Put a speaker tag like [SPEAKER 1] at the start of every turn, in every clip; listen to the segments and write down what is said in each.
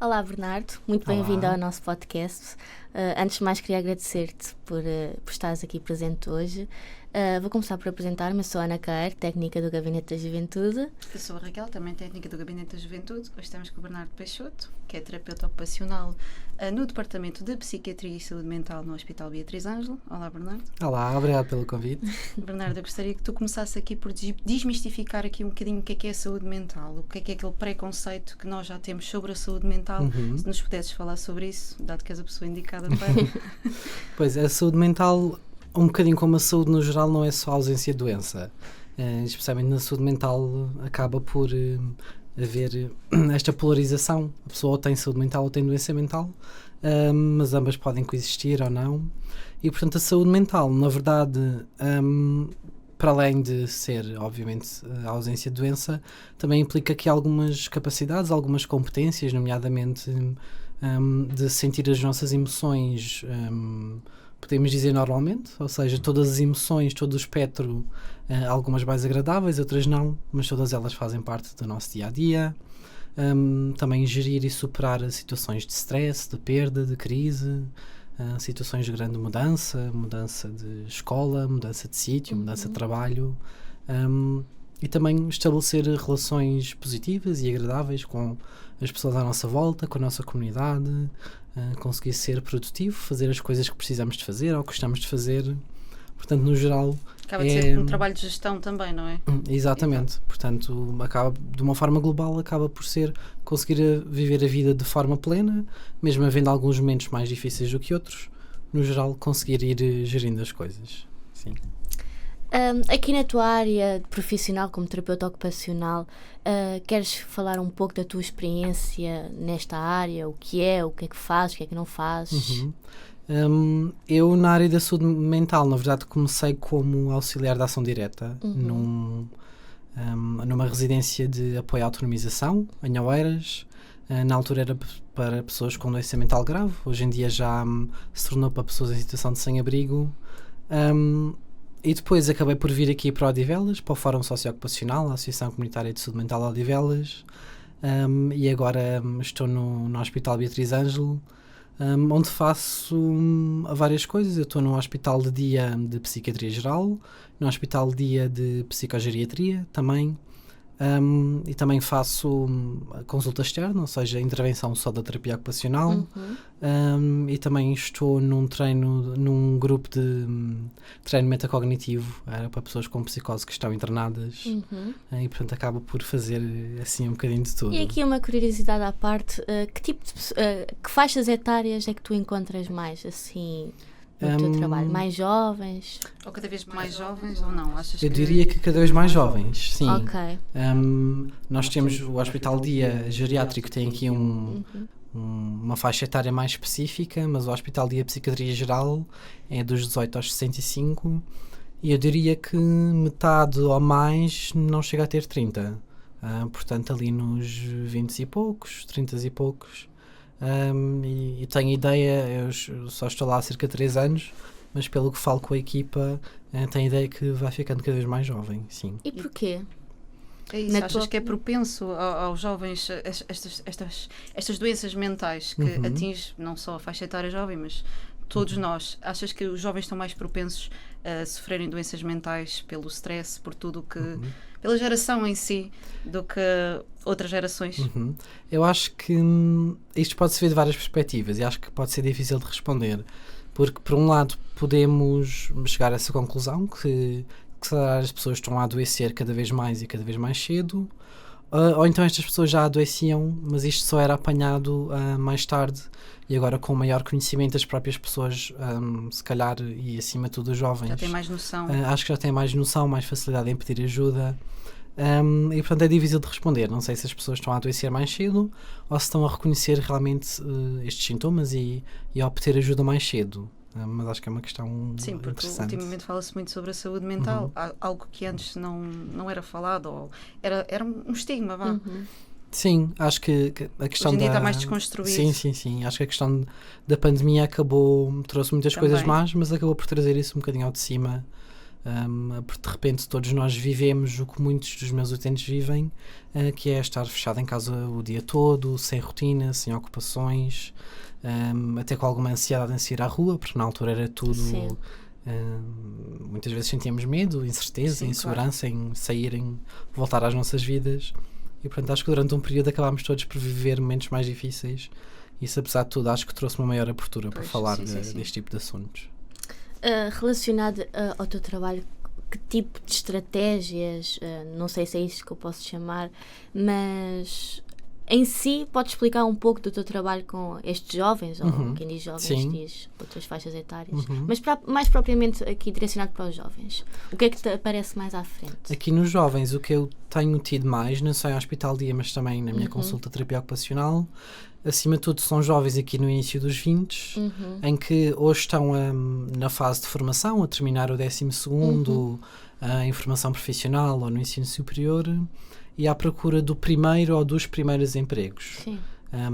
[SPEAKER 1] Olá, Bernardo, muito
[SPEAKER 2] Olá.
[SPEAKER 1] bem-vindo ao nosso podcast. Antes de mais, queria agradecer-te por estares aqui presente hoje. Vou começar por apresentar-me. Eu sou a Ana Queiro, técnica do Gabinete da Juventude.
[SPEAKER 3] Eu sou a Raquel, também técnica do Gabinete da Juventude. Hoje estamos com o Bernardo Peixoto, que é terapeuta ocupacional no Departamento de Psiquiatria e Saúde Mental no Hospital Beatriz Ângelo. Olá, Bernardo.
[SPEAKER 2] Olá, obrigado pelo convite.
[SPEAKER 3] Bernardo, eu gostaria que tu começasses aqui por desmistificar aqui um bocadinho o que é a saúde mental, o que é aquele preconceito que nós já temos sobre a saúde mental. Se nos pudesses falar sobre isso, dado que és a pessoa indicada para...
[SPEAKER 2] Pois, a saúde mental, um bocadinho como a saúde no geral, não é só ausência de doença. Especialmente na saúde mental acaba por haver esta polarização. A pessoa ou tem saúde mental ou tem doença mental, mas ambas podem coexistir ou não. E, portanto, a saúde mental, na verdade, para além de ser, obviamente, a ausência de doença, também implica aqui algumas capacidades, algumas competências, nomeadamente de sentir as nossas emoções, podemos dizer normalmente, ou seja, todas as emoções, todo o espectro, algumas mais agradáveis, outras não, mas todas elas fazem parte do nosso dia-a-dia. Também gerir e superar situações de stress, de perda, de crise, situações de grande mudança de escola, mudança de sítio, mudança de trabalho, e também estabelecer relações positivas e agradáveis com as pessoas à nossa volta, com a nossa comunidade, conseguir ser produtivo, fazer as coisas que precisamos de fazer ou que gostamos de fazer. Portanto, no geral...
[SPEAKER 3] Acaba de ser um trabalho de gestão também, não é?
[SPEAKER 2] Exatamente.
[SPEAKER 3] Exato.
[SPEAKER 2] Portanto, acaba, de uma forma global, acaba por ser conseguir viver a vida de forma plena, mesmo havendo alguns momentos mais difíceis do que outros, no geral, conseguir ir gerindo as coisas. Sim.
[SPEAKER 1] Aqui na tua área profissional como terapeuta ocupacional, queres falar um pouco da tua experiência nesta área? O que é que fazes, o que é que não fazes?
[SPEAKER 2] Eu, na área da saúde mental, na verdade, comecei como auxiliar de ação direta numa residência de apoio à autonomização, em Oeiras. Na altura era para pessoas com doença mental grave, hoje em dia já se tornou para pessoas em situação de sem-abrigo. E depois acabei por vir aqui para Odivelas, para o Fórum Socioocupacional, a Associação Comunitária de Saúde Mental Odivelas, e agora estou no Hospital Beatriz Ângelo, onde faço várias coisas. Eu estou no Hospital de Dia de Psiquiatria Geral, no Hospital de Dia de Psicogeriatria também, e também faço consulta externa, ou seja, intervenção só da terapia ocupacional, e também estou num grupo de treino metacognitivo para pessoas com psicose que estão internadas, e portanto acabo por fazer assim um bocadinho de tudo.
[SPEAKER 1] E aqui uma curiosidade à parte, que faixas etárias é que tu encontras mais assim no teu trabalho? Mais jovens?
[SPEAKER 3] Ou cada vez mais jovens ou não?
[SPEAKER 2] Eu diria que cada vez mais jovens, sim.
[SPEAKER 1] Ok.
[SPEAKER 2] Nós temos o Hospital Dia Geriátrico, tem aqui uma faixa etária mais específica, mas o Hospital Dia Psiquiatria Geral é dos 18 aos 65, e eu diria que metade ou mais não chega a ter 30. Portanto, ali nos 20 e poucos, 30 e poucos. E tenho ideia, eu só estou lá há cerca de 3 anos, mas pelo que falo com a equipa, tenho ideia que vai ficando cada vez mais jovem, sim.
[SPEAKER 1] E porquê?
[SPEAKER 3] É isso, achas que é propenso aos jovens estas doenças mentais que atingem não só a faixa etária jovem, mas todos nós? Achas que os jovens estão mais propensos a sofrerem doenças mentais pelo stress, por tudo que... pela geração em si, do que outras gerações?
[SPEAKER 2] Eu acho que isto pode se ver de várias perspectivas e acho que pode ser difícil de responder, porque por um lado podemos chegar a essa conclusão que as pessoas estão a adoecer cada vez mais e cada vez mais cedo, ou então estas pessoas já adoeciam, mas isto só era apanhado mais tarde, e agora com maior conhecimento das próprias pessoas, se calhar, e acima de tudo os jovens.
[SPEAKER 3] Já tem mais noção.
[SPEAKER 2] Acho que já tem mais noção, mais facilidade em pedir ajuda, e portanto é difícil de responder. Não sei se as pessoas estão a adoecer mais cedo ou se estão a reconhecer realmente estes sintomas e a obter ajuda mais cedo. Mas acho que é uma questão interessante.
[SPEAKER 3] Sim, porque ultimamente fala-se muito sobre a saúde mental, algo que antes não era falado, ou era um estigma, vá.
[SPEAKER 2] Sim, acho que a questão
[SPEAKER 3] hoje em dia está mais desconstruído.
[SPEAKER 2] Sim. Acho que a questão da pandemia trouxe muitas coisas más, mas acabou por trazer isso um bocadinho ao de cima, Porque de repente todos nós vivemos o que muitos dos meus utentes vivem, que é estar fechado em casa o dia todo, sem rotina, sem ocupações, até com alguma ansiedade em sair à rua, porque na altura era tudo... muitas vezes sentíamos medo, incerteza, insegurança em sair, em voltar às nossas vidas. E portanto acho que durante um período acabámos todos por viver momentos mais difíceis. Isso, apesar de tudo, acho que trouxe uma maior abertura para falar deste tipo de assuntos.
[SPEAKER 1] Relacionado ao teu trabalho, que tipo de estratégias, não sei se é isso que eu posso chamar, mas em si, podes explicar um pouco do teu trabalho com estes jovens, ou quem diz jovens diz outras faixas etárias, mas mais propriamente aqui direcionado para os jovens. O que é que te aparece mais à frente?
[SPEAKER 2] Aqui nos jovens, o que eu tenho tido mais, não só em hospital dia, mas também na minha consulta de terapia ocupacional, acima de tudo são jovens aqui no início dos 20, em que hoje estão na fase de formação, a terminar o 12º, em formação profissional ou no ensino superior, e à procura do primeiro ou dos primeiros empregos.
[SPEAKER 1] Sim.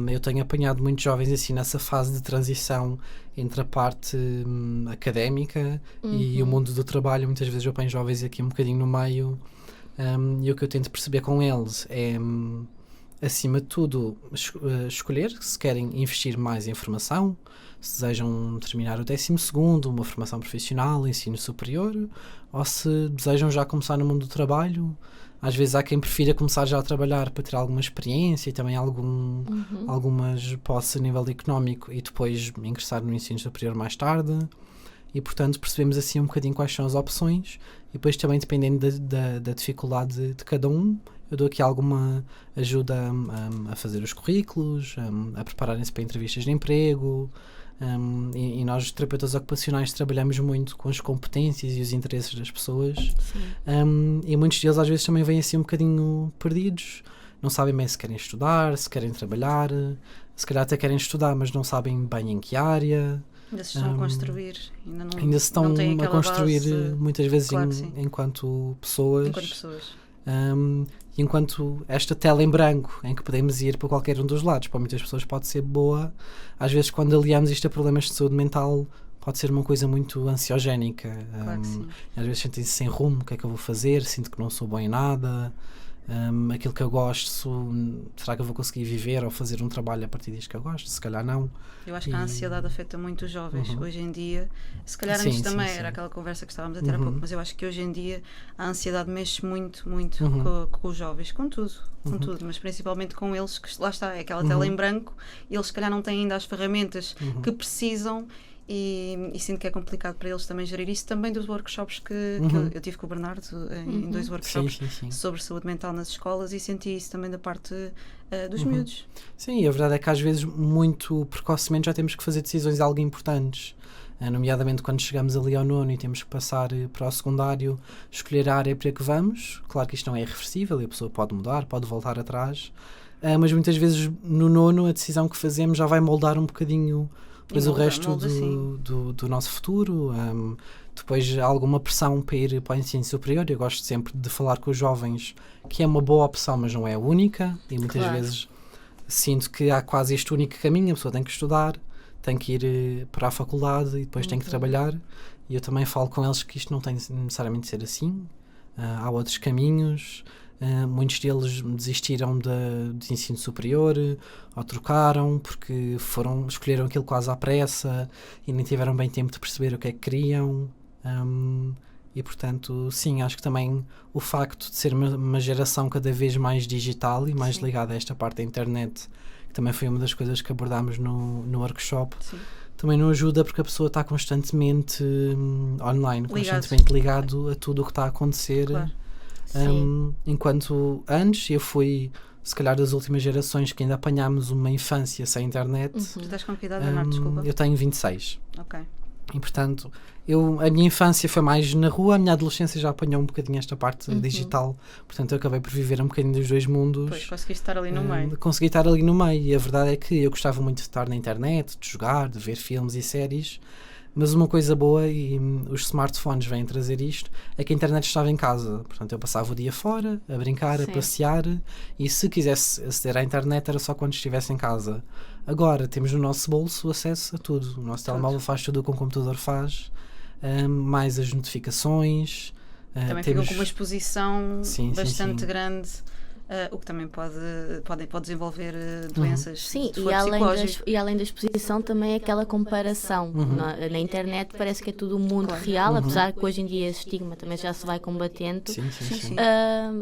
[SPEAKER 2] Eu tenho apanhado muitos jovens assim nessa fase de transição entre a parte académica e o mundo do trabalho. Muitas vezes eu apanho jovens aqui um bocadinho no meio, e o que eu tento perceber com eles é, acima de tudo, escolher se querem investir mais em formação, se desejam terminar o 12º, uma formação profissional, ensino superior, ou se desejam já começar no mundo do trabalho. Às vezes há quem prefira começar já a trabalhar para ter alguma experiência e também algumas posses a nível económico e depois ingressar no ensino superior mais tarde. E, portanto, percebemos assim um bocadinho quais são as opções e depois também, dependendo da dificuldade de cada um, eu dou aqui alguma ajuda a fazer os currículos, a prepararem-se para entrevistas de emprego. E nós, terapeutas ocupacionais, trabalhamos muito com as competências e os interesses das pessoas, e muitos deles às vezes também vêm assim um bocadinho perdidos, não sabem bem se querem estudar, se querem trabalhar, se calhar até querem estudar mas não sabem bem em que área.
[SPEAKER 3] Ainda se estão a construir,
[SPEAKER 2] ainda se estão a construir base, muitas vezes
[SPEAKER 3] enquanto pessoas.
[SPEAKER 2] E enquanto esta tela em branco em que podemos ir para qualquer um dos lados, para muitas pessoas pode ser boa, às vezes quando aliamos isto a problemas de saúde mental pode ser uma coisa muito ansiogénica. Às vezes sentem-se sem rumo, o que é que eu vou fazer, sinto que não sou bom em nada, aquilo que eu gosto, será que eu vou conseguir viver ou fazer um trabalho a partir disto que eu gosto? Se calhar não.
[SPEAKER 3] Eu acho que a ansiedade afeta muito os jovens hoje em dia. Se calhar antes também era aquela conversa que estávamos a ter há pouco, mas eu acho que hoje em dia a ansiedade mexe muito com os jovens, com tudo, mas principalmente com eles, que lá está, é aquela tela em branco, e eles se calhar não têm ainda as ferramentas que precisam. E sinto que é complicado para eles também gerir isso, também dos workshops que eu tive com o Bernardo em 2 workshops sobre saúde mental nas escolas, e senti isso também da parte dos miúdos.
[SPEAKER 2] Sim, a verdade é que às vezes muito precocemente já temos que fazer decisões algo importantes, nomeadamente quando chegamos ali ao 9º e temos que passar para o secundário, escolher a área para que vamos. Claro que isto não é irreversível e a pessoa pode mudar, pode voltar atrás, mas muitas vezes no 9º a decisão que fazemos já vai moldar um bocadinho depois o resto do nosso futuro. Depois há alguma pressão para ir para o ensino superior. Eu gosto sempre de falar com os jovens que é uma boa opção, mas não é a única, e muitas vezes sinto que há quase este único caminho. A pessoa tem que estudar, tem que ir para a faculdade e depois tem que trabalhar, e eu também falo com eles que isto não tem necessariamente de ser assim. Há outros caminhos. Muitos deles desistiram de ensino superior ou trocaram porque escolheram aquilo quase à pressa e nem tiveram bem tempo de perceber o que é que queriam, e portanto sim, acho que também o facto de ser uma geração cada vez mais digital e mais ligada a esta parte da internet, que também foi uma das coisas que abordámos no workshop, também não ajuda, porque a pessoa está constantemente online, constantemente ligado a tudo o que está a acontecer. Enquanto antes eu fui, se calhar, das últimas gerações que ainda apanhámos uma infância sem internet.
[SPEAKER 3] Tu estás com que idade, Bernardo? Desculpa.
[SPEAKER 2] Eu tenho 26.
[SPEAKER 3] Ok.
[SPEAKER 2] E portanto, a minha infância foi mais na rua, a minha adolescência já apanhou um bocadinho esta parte digital, portanto eu acabei por viver um bocadinho dos dois mundos.
[SPEAKER 3] Pois, conseguiste estar ali no meio.
[SPEAKER 2] Consegui estar ali no meio, e a verdade é que eu gostava muito de estar na internet, de jogar, de ver filmes e séries. Mas uma coisa boa, e os smartphones vêm trazer isto, é que a internet estava em casa. Portanto, eu passava o dia fora, a brincar, a passear, e se quisesse aceder à internet era só quando estivesse em casa. Agora, temos no nosso bolso acesso a tudo. O nosso telemóvel faz tudo o que um computador faz.
[SPEAKER 3] Sim.
[SPEAKER 2] mais as notificações.
[SPEAKER 3] Também ficam com uma exposição bastante grande, o que também pode desenvolver doenças.
[SPEAKER 1] Sim,
[SPEAKER 3] e
[SPEAKER 1] além da exposição também é aquela comparação. Na internet parece que é tudo muito real, apesar que hoje em dia esse estigma também já se vai combatendo.
[SPEAKER 2] Sim.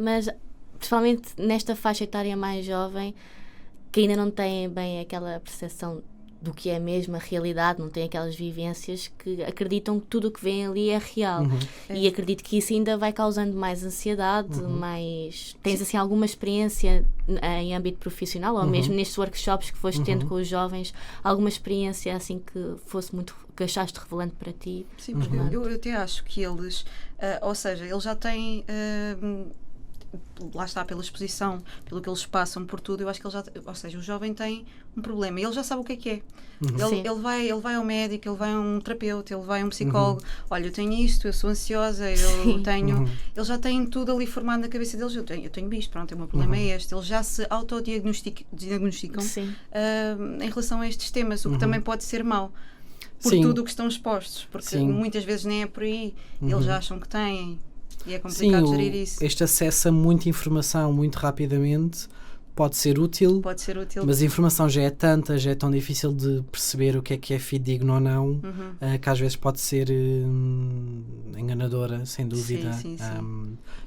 [SPEAKER 1] Mas principalmente nesta faixa etária mais jovem, que ainda não tem bem aquela percepção do que é mesmo a realidade, não tem aquelas vivências, que acreditam que tudo o que vem ali é real. E acredito que isso ainda vai causando mais ansiedade, mais... Tens assim alguma experiência em âmbito profissional, ou mesmo nestes workshops que foste tendo com os jovens, alguma experiência assim que achaste relevante para ti?
[SPEAKER 3] Sim, porque eu até acho que eles, ou seja, eles já têm... lá está, pela exposição, pelo que eles passam por tudo, eu acho que ou seja, o jovem tem um problema e ele já sabe o que é. Ele vai ao médico, ele vai a um terapeuta, ele vai a um psicólogo. Olha, eu tenho isto, eu sou ansiosa, eu tenho... Eles já têm tudo ali formado na cabeça deles. Eu tenho isto, pronto, o meu problema é este. Eles já se autodiagnosticam em relação a estes temas, o que também pode ser mau. Por tudo o que estão expostos, porque muitas vezes nem é por aí. Eles já acham que têm. E é complicado gerir isso.
[SPEAKER 2] Este acesso a muita informação muito rapidamente pode ser útil, mas a informação já é tanta, já é tão difícil de perceber o que é fidedigno ou não, que às vezes pode ser enganadora, sem dúvida.
[SPEAKER 3] Sim.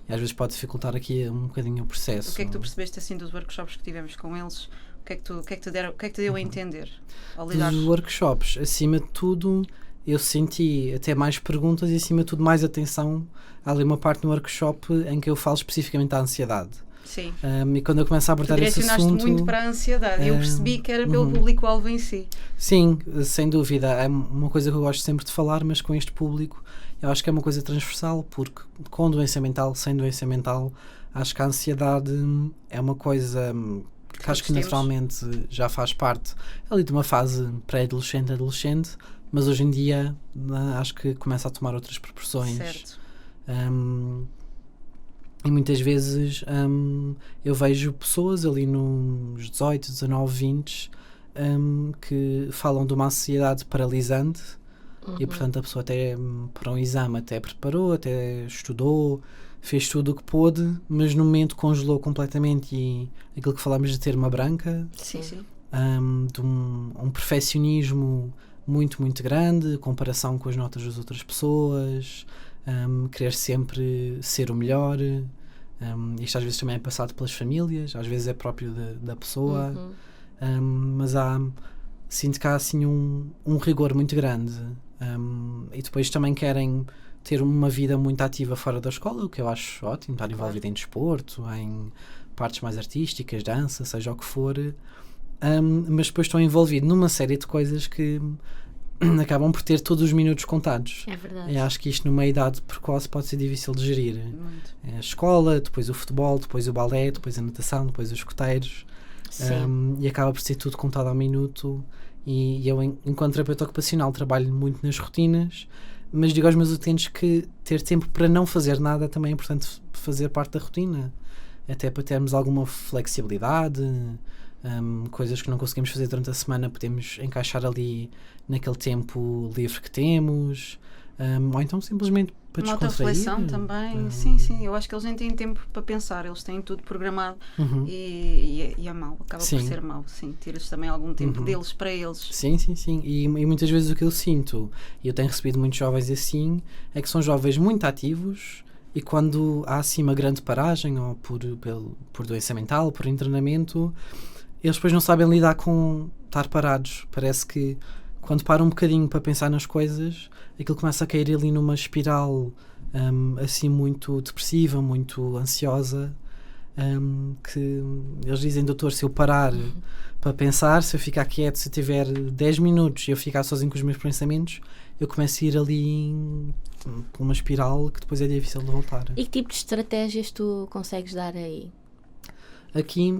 [SPEAKER 2] E às vezes pode dificultar aqui um bocadinho o processo.
[SPEAKER 3] O que é que tu percebeste assim dos workshops que tivemos com eles? O que é que te deu a entender ao lidar?
[SPEAKER 2] Dos workshops, acima de tudo, eu senti até mais perguntas e acima de tudo mais atenção. Há ali uma parte no workshop em que eu falo especificamente da ansiedade.
[SPEAKER 3] Sim.
[SPEAKER 2] E quando eu começo a abordar esse assunto...
[SPEAKER 3] direcionaste muito para a ansiedade. Eu percebi que era pelo público-alvo em si.
[SPEAKER 2] Sim, sem dúvida. É uma coisa que eu gosto sempre de falar, mas com este público eu acho que é uma coisa transversal, porque com doença mental, sem doença mental, acho que a ansiedade é uma coisa que acho que naturalmente já faz parte ali de uma fase pré-adolescente, adolescente, mas hoje em dia acho que começa a tomar outras proporções.
[SPEAKER 3] Certo.
[SPEAKER 2] E muitas vezes eu vejo pessoas ali nos 18, 19, 20 que falam de uma ansiedade paralisante e portanto a pessoa até para um exame até preparou, até estudou, fez tudo o que pôde, mas no momento congelou completamente e aquilo que falámos de ter uma branca, de um perfeccionismo muito, muito grande, comparação com as notas das outras pessoas, querer sempre ser o melhor. Isto às vezes também é passado pelas famílias, às vezes é próprio da pessoa, mas sinto que há assim um rigor muito grande, e depois também querem ter uma vida muito ativa fora da escola, o que eu acho ótimo, estar envolvido em desporto, em partes mais artísticas, dança, seja o que for, mas depois estão envolvidos numa série de coisas que acabam por ter todos os minutos contados.
[SPEAKER 1] É verdade.
[SPEAKER 2] Eu acho que isto numa idade precoce pode ser difícil de gerir. É a escola, depois o futebol, depois o balé, depois a natação, depois os escoteiros, e acaba por ser tudo contado ao minuto. E eu, enquanto terapeuta ocupacional, trabalho muito nas rotinas, mas digo aos meus utentes que ter tempo para não fazer nada também é importante fazer parte da rotina, até para termos alguma flexibilidade. Coisas que não conseguimos fazer durante a semana podemos encaixar ali naquele tempo livre que temos, ou então simplesmente para descontrair.
[SPEAKER 3] Uma autorreflexão também, sim, eu acho que eles nem têm tempo para pensar, eles têm tudo programado, e é mau, acaba por ser mau, sim, tiras também algum tempo deles para eles.
[SPEAKER 2] Sim, e muitas vezes o que eu sinto, e eu tenho recebido muitos jovens assim, é que são jovens muito ativos, e quando há assim uma grande paragem, ou por doença mental, por internamento, eles depois não sabem lidar com estar parados. Parece que quando param um bocadinho para pensar nas coisas, aquilo começa a cair ali numa espiral assim muito depressiva, muito ansiosa, que eles dizem: doutor, se eu parar para pensar, se eu ficar quieto, se eu tiver 10 minutos e eu ficar sozinho com os meus pensamentos, eu começo a ir ali por uma espiral que depois é difícil de voltar.
[SPEAKER 1] E que tipo de estratégias tu consegues dar aí?
[SPEAKER 2] Aqui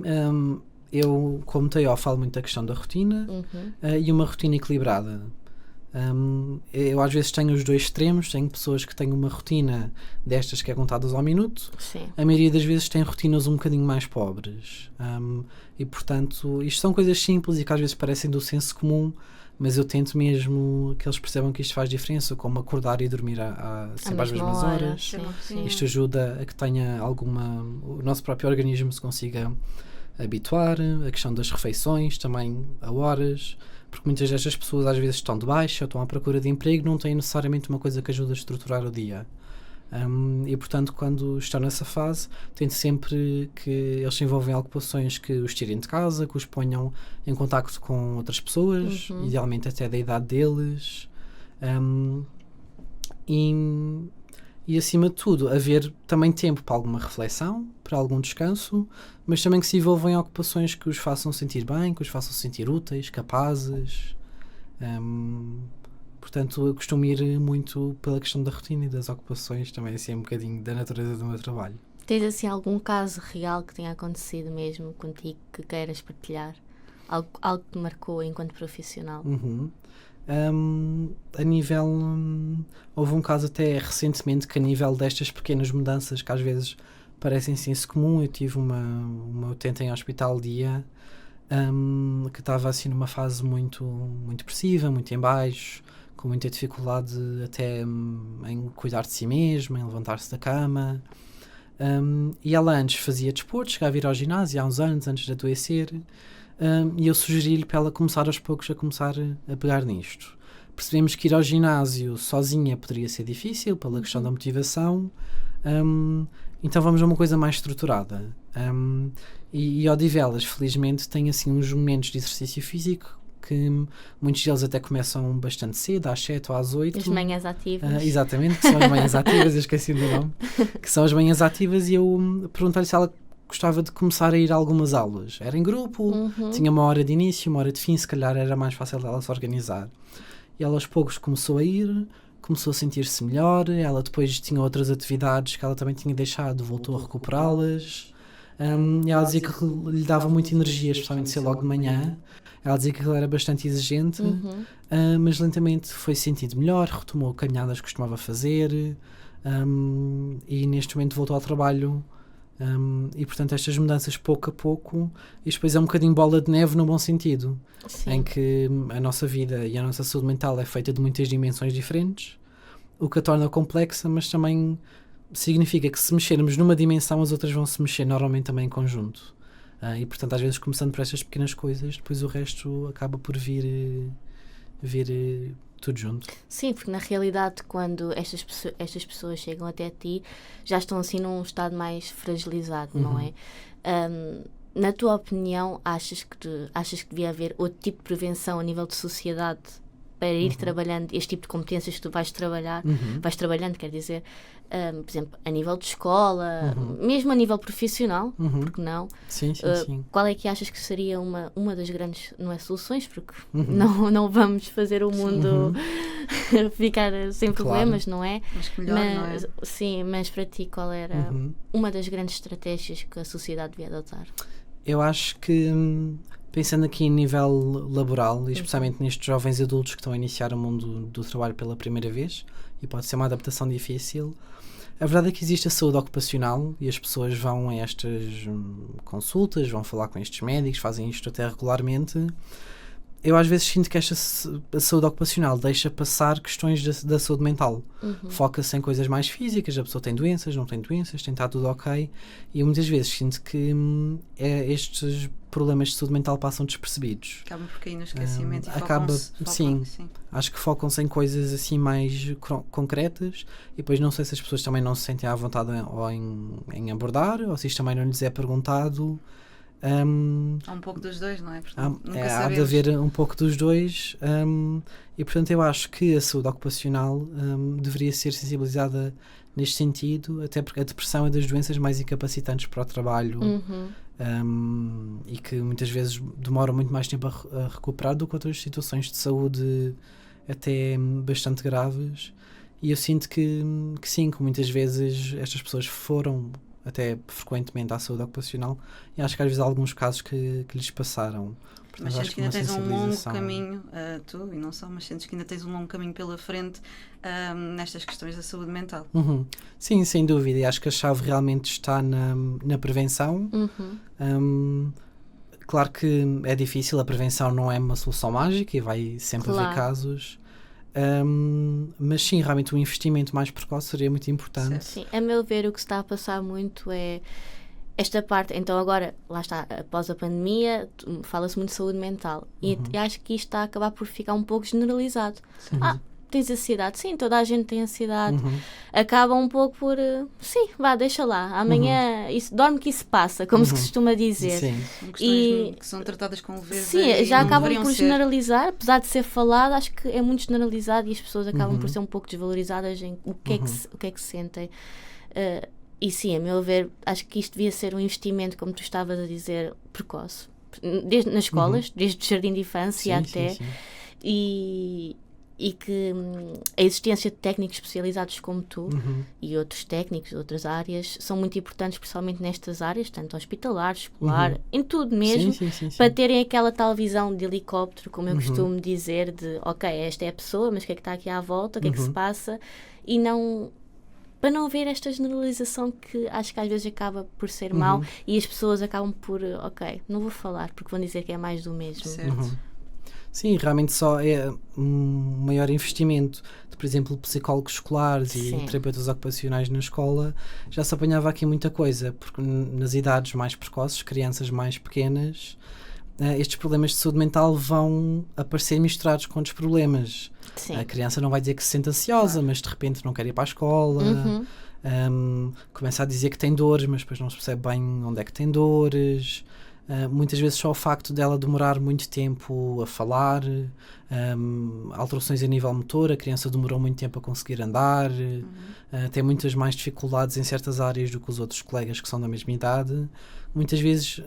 [SPEAKER 2] eu, como TO, falo muito da questão da rotina e uma rotina equilibrada. Eu às vezes tenho os dois extremos, tenho pessoas que têm uma rotina destas que é contadas ao minuto.
[SPEAKER 1] Sim.
[SPEAKER 2] A maioria das vezes tem rotinas um bocadinho mais pobres, e portanto isto são coisas simples e que às vezes parecem do senso comum, mas eu tento mesmo que eles percebam que isto faz diferença, como acordar e dormir sempre às mesmas horas.
[SPEAKER 1] Sim.
[SPEAKER 2] Isto ajuda a que tenha o nosso próprio organismo se consiga habituar, a questão das refeições também a horas, porque muitas destas pessoas às vezes estão de baixa, estão à procura de emprego, não têm necessariamente uma coisa que ajude a estruturar o dia. E portanto, quando estão nessa fase, tento sempre que eles se envolvam em ocupações que os tirem de casa, que os ponham em contacto com outras pessoas, idealmente até da idade deles, e acima de tudo haver também tempo para alguma reflexão, para algum descanso, mas também que se envolvam em ocupações que os façam sentir bem, que os façam sentir úteis, capazes. Portanto, eu costumo ir muito pela questão da rotina e das ocupações, também assim um bocadinho da natureza do meu trabalho.
[SPEAKER 1] Tens assim algum caso real que tenha acontecido mesmo contigo que queiras partilhar? Algo que te marcou enquanto profissional?
[SPEAKER 2] A nível... houve um caso até recentemente que a nível destas pequenas mudanças que às vezes parecem senso comum, eu tive uma utente em hospital dia que estava assim numa fase muito, muito depressiva, muito em baixo, com muita dificuldade até em cuidar de si mesma, em levantar-se da cama. E ela antes fazia desporto, chegava a ir ao ginásio há uns anos, antes de adoecer, e eu sugeri-lhe para ela começar aos poucos a pegar nisto. Percebemos que ir ao ginásio sozinha poderia ser difícil, pela questão da motivação, então vamos a uma coisa mais estruturada. E Odivelas, felizmente, tem assim uns momentos de exercício físico que muitos deles até começam bastante cedo, às 7 ou às 8.
[SPEAKER 1] As manhãs ativas.
[SPEAKER 2] Exatamente, que são as manhãs ativas, eu esqueci do nome. Que são as manhãs ativas, e eu perguntei-lhe se ela gostava de começar a ir a algumas aulas. Era em grupo, tinha uma hora de início, uma hora de fim, se calhar era mais fácil dela se organizar. E ela aos poucos começou a ir, começou a sentir-se melhor, ela depois tinha outras atividades que ela também tinha deixado, voltou a recuperá-las. E ela dizia que lhe dava muita energia, especialmente ser logo de manhã. Ela dizia que ele era bastante exigente, mas lentamente foi sentindo melhor, retomou caminhadas que costumava fazer, e neste momento voltou ao trabalho. E portanto estas mudanças pouco a pouco, e depois é um bocadinho bola de neve no bom sentido. Sim. Em que a nossa vida e a nossa saúde mental é feita de muitas dimensões diferentes, o que a torna complexa, mas também significa que se mexermos numa dimensão, as outras vão se mexer normalmente também em conjunto. E portanto às vezes começando por estas pequenas coisas, depois o resto acaba por vir tudo junto.
[SPEAKER 1] Sim, porque na realidade quando estas pessoas chegam até ti, já estão assim num estado mais fragilizado, não é? Na tua opinião, achas que devia haver outro tipo de prevenção a nível de sociedade para ir trabalhando este tipo de competências que tu vais trabalhando, quer dizer, por exemplo, a nível de escola, mesmo a nível profissional, porque não?
[SPEAKER 2] Sim.
[SPEAKER 1] Qual é que achas que seria uma das grandes, não é soluções, porque não vamos fazer o mundo ficar sem problemas, não é?
[SPEAKER 3] Mas que melhor, não é?
[SPEAKER 1] Sim, mas para ti qual era uma das grandes estratégias que a sociedade devia adotar?
[SPEAKER 2] Eu acho que, pensando aqui em nível laboral, e especialmente nestes jovens adultos que estão a iniciar o mundo do trabalho pela primeira vez, e pode ser uma adaptação difícil, a verdade é que existe a saúde ocupacional e as pessoas vão a estas consultas, vão falar com estes médicos, fazem isto até regularmente. Eu às vezes sinto que a saúde ocupacional deixa passar questões da saúde mental. Foca-se em coisas mais físicas, a pessoa tem doenças, não tem doenças, tem estado tudo ok, e eu muitas vezes sinto que estes problemas de saúde mental passam despercebidos.
[SPEAKER 3] Acabam por cair no esquecimento
[SPEAKER 2] sim, acho que focam-se em coisas assim mais concretas, e depois não sei se as pessoas também não se sentem à vontade em abordar, ou se isto também não lhes é perguntado.
[SPEAKER 3] Há um pouco dos dois, não é?
[SPEAKER 2] Há de haver um pouco dos dois, e portanto eu acho que a saúde ocupacional deveria ser sensibilizada neste sentido, até porque a depressão é das doenças mais incapacitantes para o trabalho, e que muitas vezes demoram muito mais tempo a recuperar do que outras situações de saúde até bastante graves, e eu sinto que sim, que muitas vezes estas pessoas foram até frequentemente à saúde ocupacional, e acho que às vezes há alguns casos que lhes passaram. Portanto,
[SPEAKER 3] mas sentes que ainda tens um longo caminho, tu e não só, mas sentes que ainda tens um longo caminho pela frente nestas questões da saúde mental.
[SPEAKER 2] Sim, sem dúvida, e acho que a chave realmente está na prevenção. Claro que é difícil, a prevenção não é uma solução mágica e vai sempre haver casos. Mas sim, realmente um investimento mais precoce seria muito importante.
[SPEAKER 1] Sim, a meu ver, o que se está a passar muito é esta parte. Então agora, lá está, após a pandemia, fala-se muito de saúde mental e acho que isto está a acabar por ficar um pouco generalizado. Tens ansiedade? Sim, toda a gente tem ansiedade. Acaba um pouco por sim, vá, deixa lá, amanhã dorme que isso passa, como se costuma dizer.
[SPEAKER 3] Sim. Questões que são tratadas com leveza.
[SPEAKER 1] Sim, já acabam por generalizar, apesar de ser falado, acho que é muito generalizado e as pessoas acabam por ser um pouco desvalorizadas em o que é que sentem. E sim, a meu ver, acho que isto devia ser um investimento, como tu estavas a dizer, precoce. Desde nas escolas, desde o jardim de infância até. Sim. E que a existência de técnicos especializados como tu e outros técnicos de outras áreas são muito importantes, principalmente nestas áreas, tanto hospitalar, escolar, em tudo mesmo, para terem aquela tal visão de helicóptero, como eu costumo dizer, de ok, esta é a pessoa, mas o que é que está aqui à volta, o que é que se passa, e não... para não haver esta generalização que acho que às vezes acaba por ser mau e as pessoas acabam por, ok, não vou falar porque vão dizer que é mais do mesmo.
[SPEAKER 3] Certo.
[SPEAKER 2] Sim, realmente só é um maior investimento de, por exemplo, psicólogos escolares e terapeutas ocupacionais na escola. Já se apanhava aqui muita coisa, porque nas idades mais precoces, crianças mais pequenas, estes problemas de saúde mental vão aparecer misturados com outros problemas. A criança não vai dizer que se sente ansiosa, mas de repente não quer ir para a escola. Começa a dizer que tem dores, mas depois não se percebe bem onde é que tem dores. Muitas vezes só o facto dela demorar muito tempo a falar, alterações a nível motor, a criança demorou muito tempo a conseguir andar, tem muitas mais dificuldades em certas áreas do que os outros colegas que são da mesma idade. Muitas vezes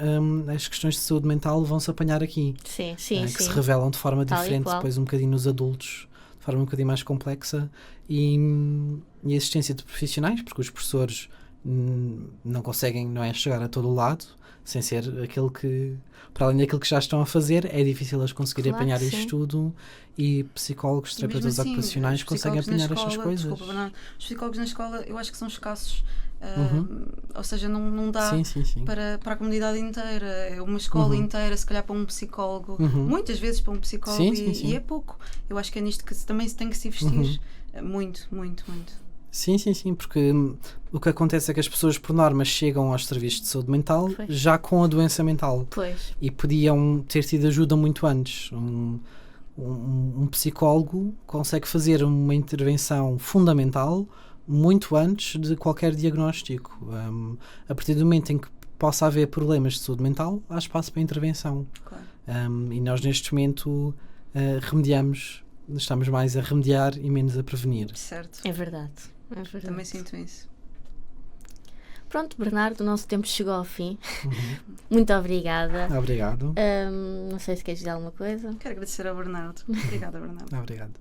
[SPEAKER 2] as questões de saúde mental vão-se apanhar aqui, que se revelam de forma diferente depois um bocadinho nos adultos, de forma um bocadinho mais complexa, e a existência de profissionais, porque os professores não conseguem chegar a todo o lado, sem ser aquele que, para além daquilo que já estão a fazer, é difícil eles conseguirem apanhar isto tudo, e psicólogos, terapeutas ocupacionais conseguem apanhar estas coisas.
[SPEAKER 3] Desculpa, os psicólogos na escola eu acho que são escassos, ou seja, não dá para a comunidade inteira, é uma escola inteira, se calhar para um psicólogo, muitas vezes para um psicólogo, e é pouco. Eu acho que é nisto que também se tem que se investir muito.
[SPEAKER 2] Sim, porque o que acontece é que as pessoas, por norma, chegam aos serviços de saúde mental já com a doença mental. E podiam ter tido ajuda muito antes. Um psicólogo consegue fazer uma intervenção fundamental muito antes de qualquer diagnóstico. A partir do momento em que possa haver problemas de saúde mental, há espaço para intervenção. E nós, neste momento, estamos mais a remediar e menos a prevenir.
[SPEAKER 3] Certo.
[SPEAKER 1] É verdade.
[SPEAKER 3] Também sinto isso.
[SPEAKER 1] Pronto, Bernardo, o nosso tempo chegou ao fim. Muito obrigada.
[SPEAKER 2] Obrigado.
[SPEAKER 1] Não sei se queres dizer alguma coisa.
[SPEAKER 3] Quero agradecer ao Bernardo. Obrigada, Bernardo.
[SPEAKER 2] Obrigado.